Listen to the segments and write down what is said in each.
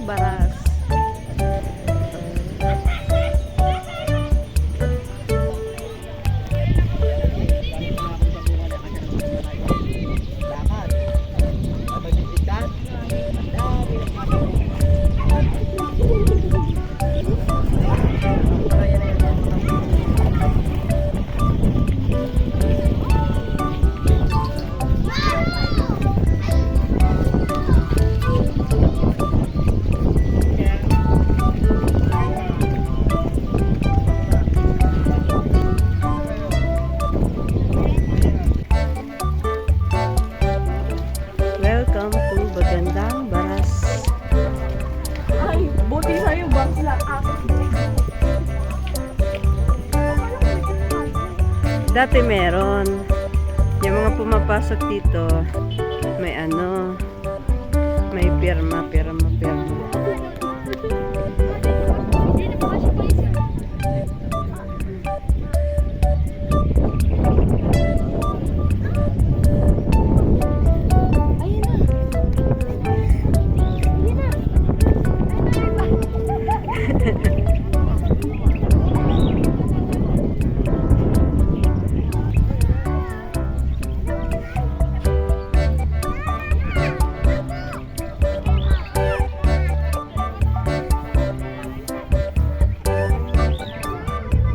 Baras. Welcome to Bagandang Baras. Ay, buti sa'yo, bakla. Dati meron. Yung mga pumapasok dito, may ano, may pirma.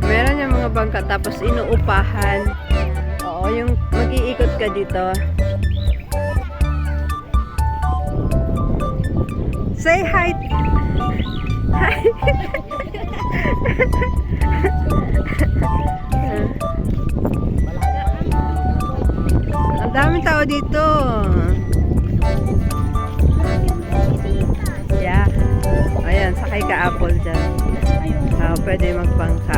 Meron yung mga bangka tapos inuupahan. Oo, yung mag-iikot ka dito. Say hi. Hi. Ang daming tao dito. Yeah. Ayan, sakay ka apple dyan. Pwede magbangka.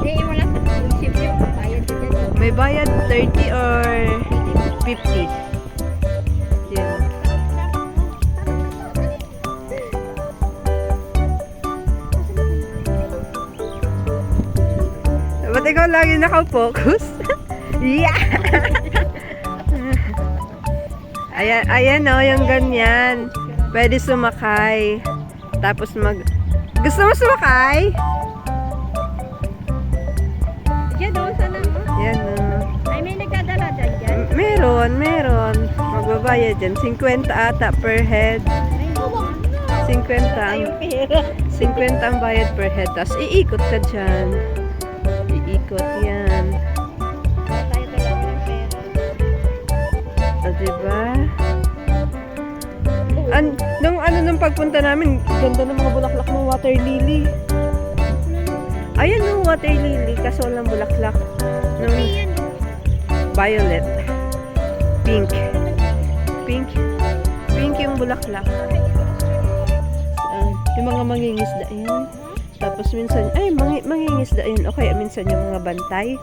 Wala. Sip yung bayad ko dyan. May bayad 30 or 50. Yun. Ba't ikaw lagi nakafocus? Yeah! Ayan o, yung ganyan. Pwede sumakay. Tapos gusto mo sumakay? Diyan doon sana. Yan o. Ay, may nagdadala dyan. Meron. Magbabayad dyan. 50 ata per head. 50 ang, 50 ang bayad per head. Tapos iikot ka dyan. Iikot yan. Tayo talaga ng pera. Diba? Nung pagpunta namin, ganda ng mga bulaklak ng water lily. Ayan yung water lily, kaso walang bulaklak. Nung violet. Pink yung bulaklak. Yung mga mangingisda yan. Tapos minsan, mangingisda yun. O kaya minsan yung mga bantay.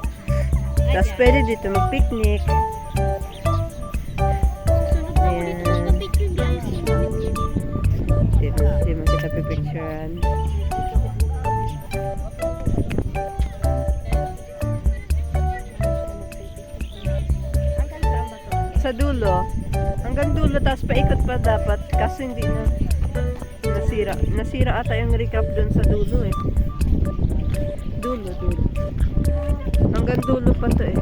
Tapos pwede dito mag-picnic. Ayan. Hindi mo kita pipicturean. Sa dulo. Hanggang dulo, tapos paikot pa dapat. Kasi hindi na nasira. Nasira ata yung recap dun sa dulo eh. Dulo. Hanggang dulo pa to eh.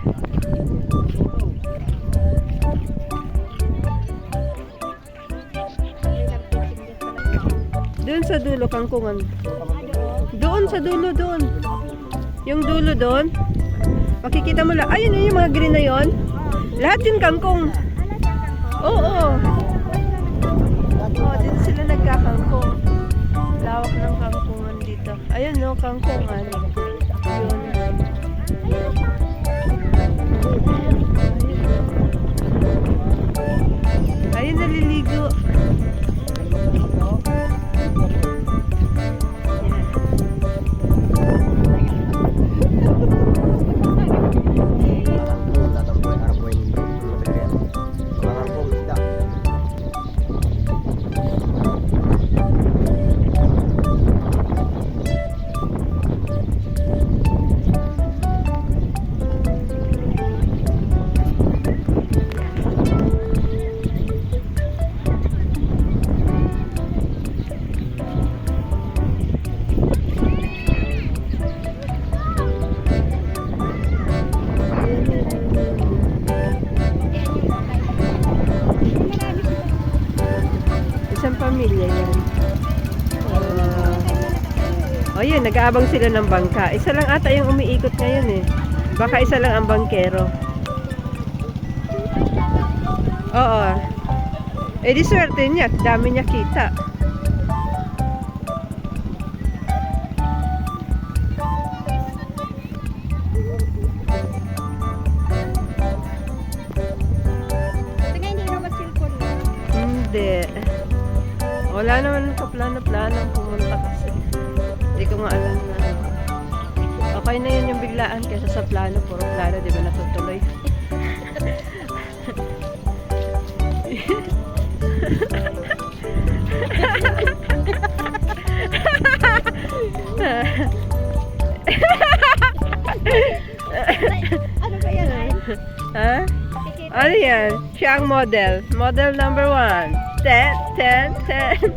Doon sa dulo, kangkungan. Doon sa dulo, doon. Yung dulo doon. Makikita mo lang. Ayun yung mga green na yon. Lahat yung kangkong. Oo. Dito sila nagkakangkong. Lawak ng kangkungan dito. Ayun no, kangkungan. Yun. Ayun, naliligo. pamilya yan. Yun, nag-aabang sila ng bangka. Isa lang ata yung umiikot ngayon eh. Baka isa lang ang bangkero. Oo. Eh di swerte niya, dami niya kita. Tingnan, hindi na ba cellphone mo? Hindi. Wala naman kaplano-plano pumunta kasi. Hindi ko nga alam na. Okay na yun yung biglaan kaysa sa plano. Puro plano, di ba natutuloy? Ano ba yan ay? Ha? Ano yan? Siya ang model. Model number 1. 10, 10, 10.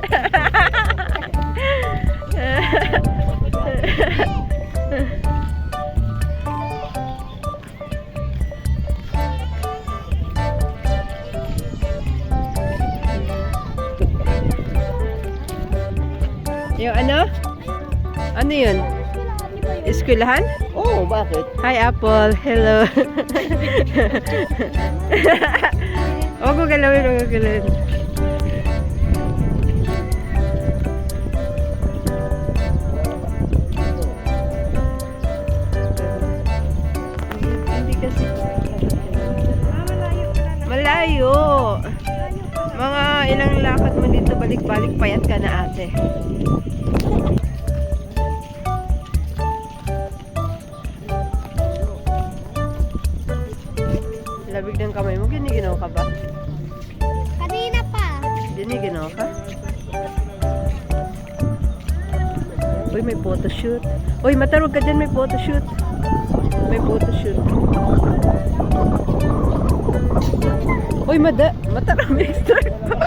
Yung ano? Ano yun? Eskwelahan? Oo, bakit? Hi, Apple. Hello. Huwag ko galawin, huwag ko galawin. Hindi kasi. Malayo. Mga ilang lakad mo dito, balik-balik, payat ka na ate. Labig ng kamay mo, giniginaw ka ba? Kanina pa. Giniginaw ka? Uy, may photoshoot. Uy, matarog ka dyan, may photoshoot. May photoshoot. Uy, matarog, may start pa.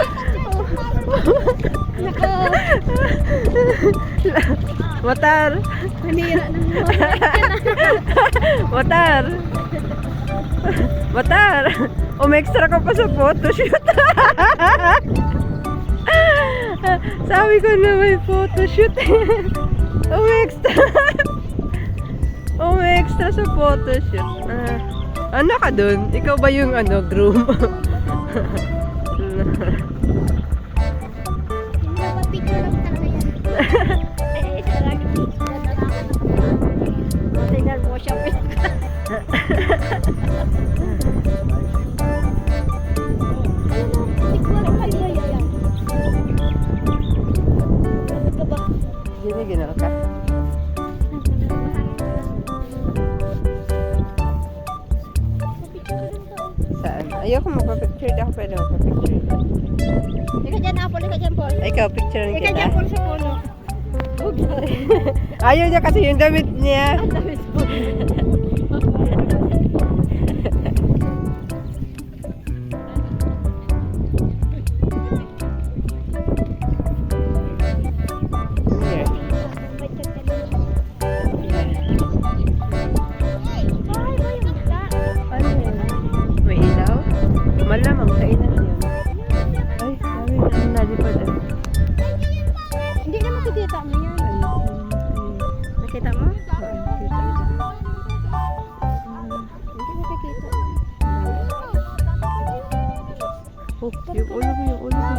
Matar. Nanira ng Matar. Matar. Umextra ka pa sa photoshoot. Sabi ko na may photoshoot. Umextra. Umextra sa photoshoot. Ano ka dun? Ikaw ba yung groom? dapat picture lang talaga yan. Isa lang. Tingnan mo siya. Giniginaw ka? Saan? Ayoko magpa-picture. Di ako pwede magpa-picture. Ika dyan, Apple. Ika dyan, Paul. Ay, ikaw, picture Ika kita. dyan, Paul, sa puno. Ayaw niya kasi yung damit niya. Here. Ano yan? May ilaw? Malamang kainan yun. Ay, sabi na nalipad. Hindi na makikita mo yan. Nakita mo? Hindi makikita. Oh, yung ulo mo, yung ulo mo.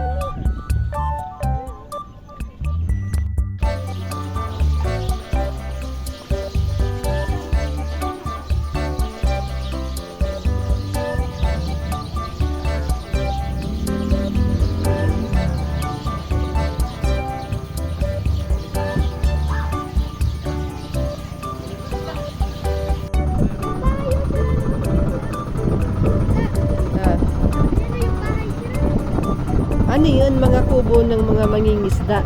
Ano yun? Mga kubo ng mga mangingisda.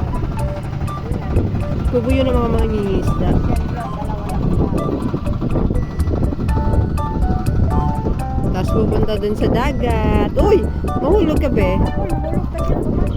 Kubo yun ng mga mangingisda. Tapos pupunta dun sa dagat. Uy! Mahulog ka be. Paul, mahulog ka dyan.